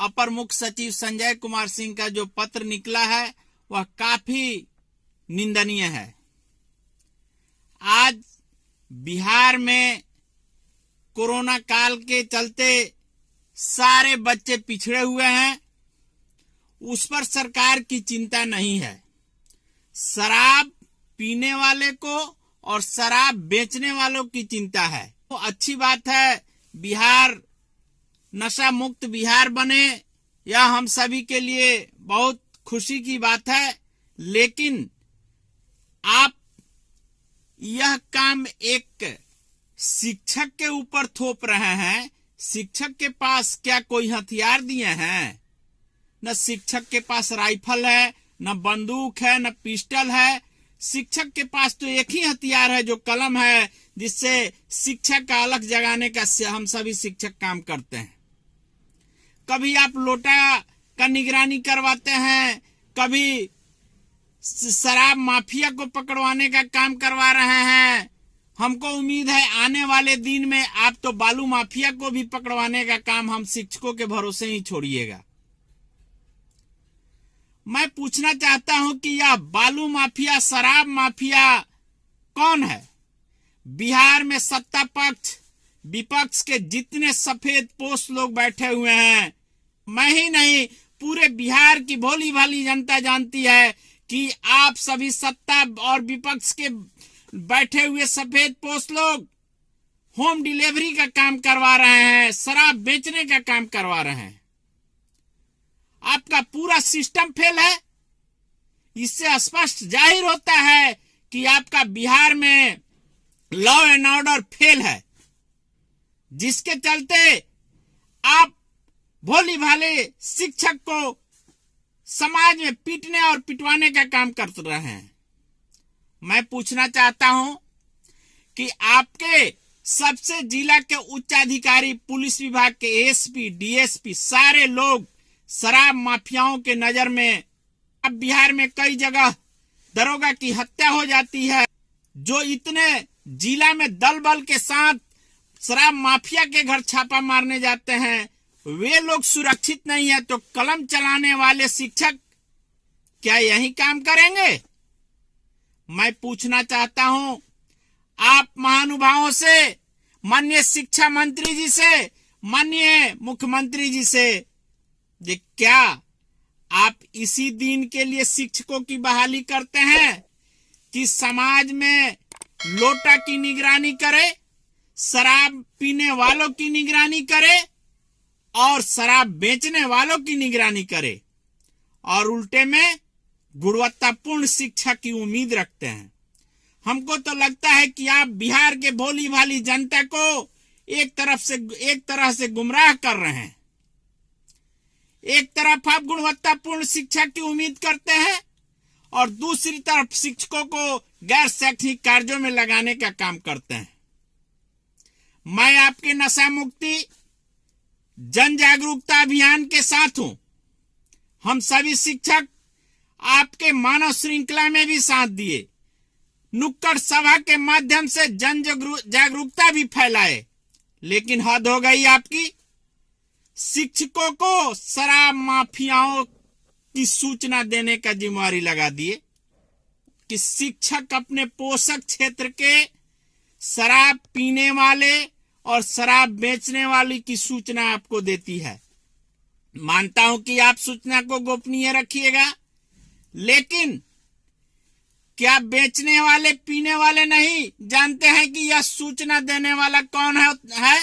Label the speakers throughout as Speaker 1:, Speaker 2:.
Speaker 1: अपर मुख्य सचिव संजय कुमार सिंह का जो पत्र निकला है वह काफी निंदनीय है। आज बिहार में कोरोना काल के चलते सारे बच्चे पिछड़े हुए हैं, उस पर सरकार की चिंता नहीं है। शराब पीने वाले को और शराब बेचने वालों की चिंता है। तो अच्छी बात है, बिहार नशा मुक्त बिहार बने, यह हम सभी के लिए बहुत खुशी की बात है। लेकिन आप यह काम एक शिक्षक के ऊपर थोप रहे हैं। शिक्षक के पास क्या कोई हथियार दिए हैं? न शिक्षक के पास राइफल है, न बंदूक है, न पिस्टल है। शिक्षक के पास तो एक ही हथियार है जो कलम है, जिससे शिक्षा का अलग जगाने का हम सभी शिक्षक काम करते हैं। कभी आप लोटा का निगरानी करवाते हैं, कभी शराब माफिया को पकड़वाने का काम करवा रहे हैं। हमको उम्मीद है आने वाले दिन में आप तो बालू माफिया को भी पकड़वाने का काम हम शिक्षकों के भरोसे ही छोड़िएगा। मैं पूछना चाहता हूं कि यह बालू माफिया, शराब माफिया कौन है? बिहार में सत्ता पक्ष विपक्ष के जितने सफेद पोस्ट लोग बैठे हुए हैं, मैं ही नहीं पूरे बिहार की भोली भाली जनता जानती है कि आप सभी सत्ता और विपक्ष के बैठे हुए सफेद पोस्ट लोग होम डिलीवरी का काम करवा रहे हैं, शराब बेचने का काम करवा रहे हैं। आपका पूरा सिस्टम फेल है। इससे स्पष्ट जाहिर होता है कि आपका बिहार में लॉ एंड ऑर्डर फेल है, जिसके चलते आप भोली भाले शिक्षक को समाज में पीटने और पिटवाने का काम कर रहे हैं। मैं पूछना चाहता हूं कि आपके सबसे जिला के उच्चाधिकारी, पुलिस विभाग के एसपी, डीएसपी, सारे लोग शराब माफियाओं के नजर में। अब बिहार में कई जगह दरोगा की हत्या हो जाती है। जो इतने जिला में दल बल के साथ शराब माफिया के घर छापा मारने जाते हैं, वे लोग सुरक्षित नहीं है, तो कलम चलाने वाले शिक्षक क्या यही काम करेंगे? मैं पूछना चाहता हूं आप महानुभावों से, माननीय शिक्षा मंत्री जी से, माननीय मुख्यमंत्री जी से, ये क्या आप इसी दिन के लिए शिक्षकों की बहाली करते हैं कि समाज में लोटा की निगरानी करे, शराब पीने वालों की निगरानी करे और शराब बेचने वालों की निगरानी करे, और उल्टे में गुणवत्तापूर्ण शिक्षा की उम्मीद रखते हैं? हमको तो लगता है कि आप बिहार के भोली भाली जनता को एक तरह से गुमराह कर रहे हैं। एक तरफ आप गुणवत्तापूर्ण शिक्षा की उम्मीद करते हैं और दूसरी तरफ शिक्षकों को गैर शैक्षणिक कार्यों में लगाने का काम करते हैं। मैं आपके नशा मुक्ति जन जागरूकता अभियान के साथ हूं। हम सभी शिक्षक आपके मानव श्रृंखला में भी साथ दिए, नुक्कड़ सभा के माध्यम से जन जागरूकता भी फैलाए, लेकिन हद हो गई आपकी। शिक्षकों को शराब माफियाओं की सूचना देने का जिम्मेवारी लगा दिए कि शिक्षक अपने पोषक क्षेत्र के शराब पीने वाले और शराब बेचने वाली की सूचना आपको देती है। मानता हूं कि आप सूचना को गोपनीय रखिएगा, लेकिन क्या बेचने वाले पीने वाले नहीं जानते हैं कि यह सूचना देने वाला कौन है?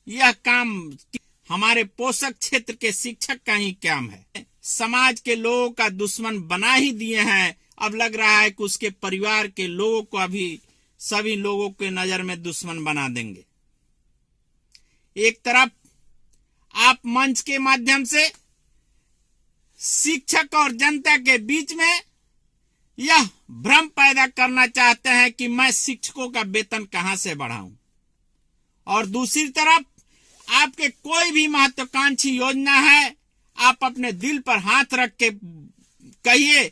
Speaker 1: यह काम हमारे पोषक क्षेत्र के शिक्षक का ही काम है। समाज के लोगों का दुश्मन बना ही दिए हैं। अब लग रहा है कि उसके परिवार के लोगों को अभी सभी लोगों के नजर में दुश्मन बना देंगे। एक तरफ आप मंच के माध्यम से शिक्षक और जनता के बीच में यह भ्रम पैदा करना चाहते हैं कि मैं शिक्षकों का वेतन कहां से बढ़ाऊं, और दूसरी तरफ आपके कोई भी महत्वाकांक्षी योजना है, आप अपने दिल पर हाथ रख के कहिए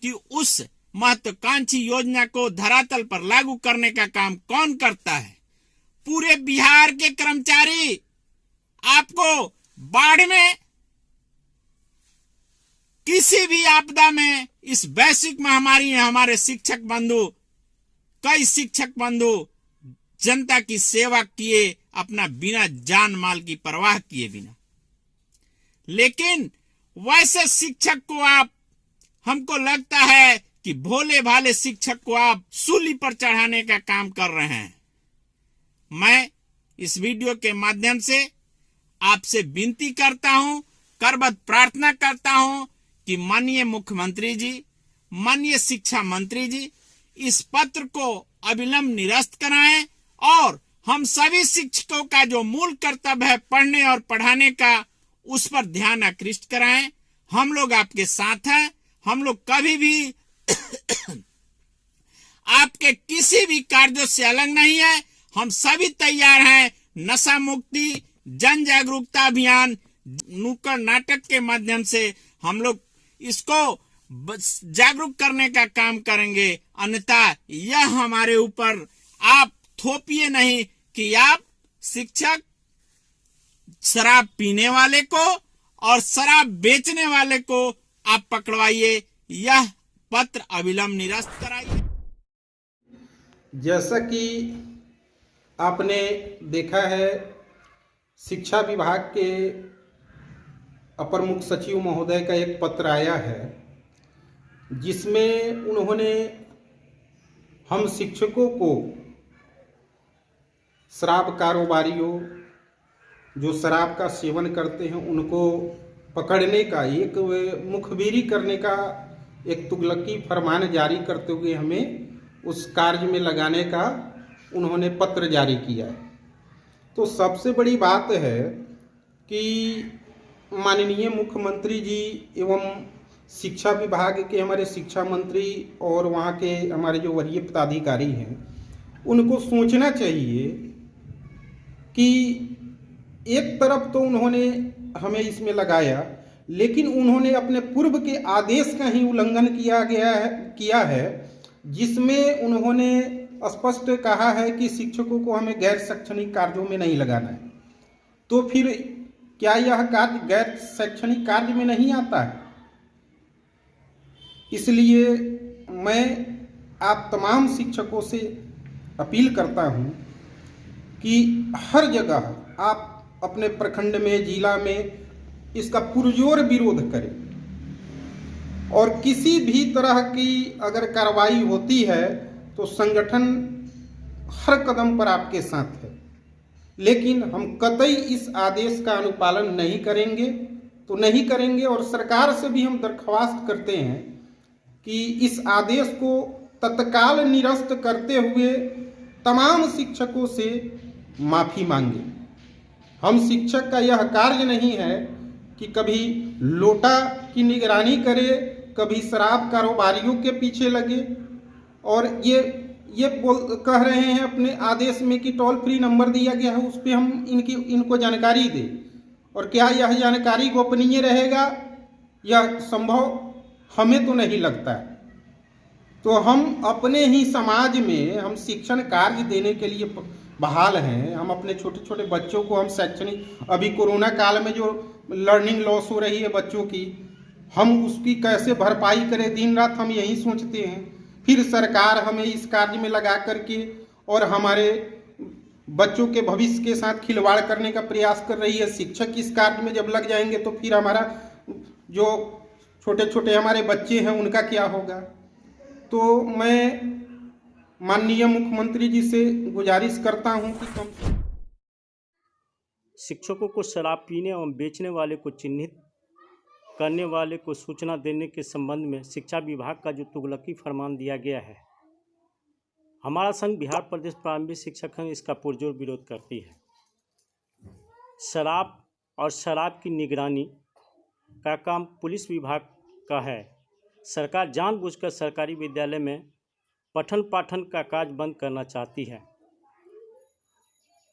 Speaker 1: कि उस महत्वाकांक्षी योजना को धरातल पर लागू करने का काम कौन करता है। पूरे बिहार के कर्मचारी आपको बाढ़ में किसी भी आपदा में इस वैश्विक महामारी ने हमारे शिक्षक बंधु, कई शिक्षक बंधु जनता की सेवा किए, अपना बिना जान माल की परवाह किए बिना। लेकिन वैसे शिक्षक को आप, हमको लगता है कि भोले भाले शिक्षक को आप सूली पर चढ़ाने का काम कर रहे हैं। मैं इस वीडियो के माध्यम से आपसे विनती करता हूं, करबद्ध प्रार्थना करता हूं कि माननीय मुख्यमंत्री जी, माननीय शिक्षा मंत्री जी इस पत्र को अविलंब निरस्त कराएं और हम सभी शिक्षकों का जो मूल कर्तव्य है पढ़ने और पढ़ाने का, उस पर ध्यान आकृष्ट कराएं। हम लोग आपके साथ हैं। हम लोग कभी भी आपके किसी भी कार्यों से अलग नहीं है। हम सभी तैयार हैं। नशा मुक्ति, जन जागरूकता अभियान, नुक्कड़ नाटक के माध्यम से हम लोग इसको जागरूक करने का काम करेंगे। अन्यथा यह हमारे ऊपर आप थोपिए नहीं कि आप शिक्षक शराब पीने वाले को और शराब बेचने वाले को आप पकड़वाइए। यह पत्र अविलंब निरस्त कराइए।
Speaker 2: जैसा कि आपने देखा है, शिक्षा विभाग के अपर मुख्य सचिव महोदय का एक पत्र आया है, जिसमें उन्होंने हम शिक्षकों को शराब कारोबारियों, जो शराब का सेवन करते हैं, उनको पकड़ने का, एक मुखबिरी करने का एक तुगलकी फरमान जारी करते हुए हमें उस कार्य में लगाने का उन्होंने पत्र जारी किया है। तो सबसे बड़ी बात है कि माननीय मुख्यमंत्री जी एवं शिक्षा विभाग के हमारे शिक्षा मंत्री और वहाँ के हमारे जो वरीय पदाधिकारी हैं, उनको सोचना चाहिए कि एक तरफ तो उन्होंने हमें इसमें लगाया, लेकिन उन्होंने अपने पूर्व के आदेश का ही उल्लंघन किया है, जिसमें उन्होंने स्पष्ट कहा है कि शिक्षकों को हमें गैर शैक्षणिक कार्यों में नहीं लगाना है। तो फिर क्या यह कार्य गैर शैक्षणिक कार्य में नहीं आता है? इसलिए मैं आप तमाम शिक्षकों से अपील करता हूं कि हर जगह आप अपने प्रखंड में, जिला में इसका पुरजोर विरोध करें और किसी भी तरह की अगर कार्रवाई होती है तो संगठन हर कदम पर आपके साथ है। लेकिन हम कतई इस आदेश का अनुपालन नहीं करेंगे तो नहीं करेंगे, और सरकार से भी हम दरख्वास्त करते हैं कि इस आदेश को तत्काल निरस्त करते हुए तमाम शिक्षकों से माफ़ी मांगे। हम शिक्षक का यह कार्य नहीं है कि कभी लोटा की निगरानी करे, कभी शराब कारोबारियों के पीछे लगे, और ये कह रहे हैं अपने आदेश में कि टोल फ्री नंबर दिया गया है, उस पर हम इनको जानकारी दें। और क्या यह जानकारी गोपनीय रहेगा? यह संभव हमें तो नहीं लगता है। तो हम अपने ही समाज में हम शिक्षण कार्य देने के लिए बहाल हैं। हम अपने छोटे छोटे बच्चों को हम शैक्षणिक, अभी कोरोना काल में जो लर्निंग लॉस हो रही है बच्चों की, हम उसकी कैसे भरपाई करें, दिन रात हम यही सोचते हैं। फिर सरकार हमें इस कार्य में लगा करके और हमारे बच्चों के भविष्य के साथ खिलवाड़ करने का प्रयास कर रही है। शिक्षक इस कार्य में जब लग जाएंगे तो फिर हमारा जो छोटे छोटे हमारे बच्चे हैं उनका क्या होगा? तो मैं माननीय मुख्यमंत्री जी से गुजारिश करता हूं कि कम
Speaker 3: शिक्षकों को शराब पीने एवं बेचने वाले को चिन्हित करने वाले को सूचना देने के संबंध में शिक्षा विभाग का जो तुगलकी फरमान दिया गया है, हमारा संघ बिहार प्रदेश प्रारंभिक शिक्षक संघ इसका पुरजोर विरोध करती है। शराब और शराब की निगरानी का काम पुलिस विभाग का है। सरकार जानबूझकर सरकारी विद्यालय में पठन पाठन का कार्य बंद करना चाहती है।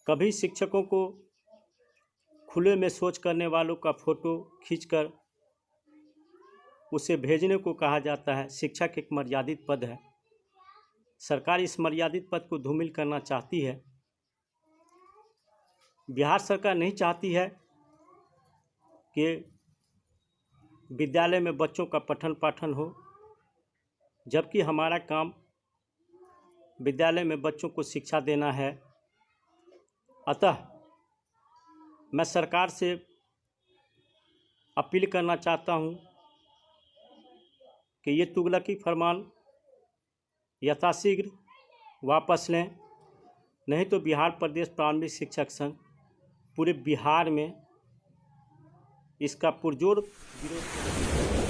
Speaker 3: कभी शिक्षकों को खुले में शौच करने वालों का फोटो खींचकर उसे भेजने को कहा जाता है। शिक्षक एक मर्यादित पद है। सरकार इस मर्यादित पद को धूमिल करना चाहती है। बिहार सरकार नहीं चाहती है कि विद्यालय में बच्चों का पठन पाठन हो, जबकि हमारा काम विद्यालय में बच्चों को शिक्षा देना है। अतः मैं सरकार से अपील करना चाहता हूं कि ये तुगलकी फरमान यथाशीघ्र वापस लें, नहीं तो बिहार प्रदेश प्रारंभिक शिक्षक संघ पूरे बिहार में इसका पुरजोर विरोध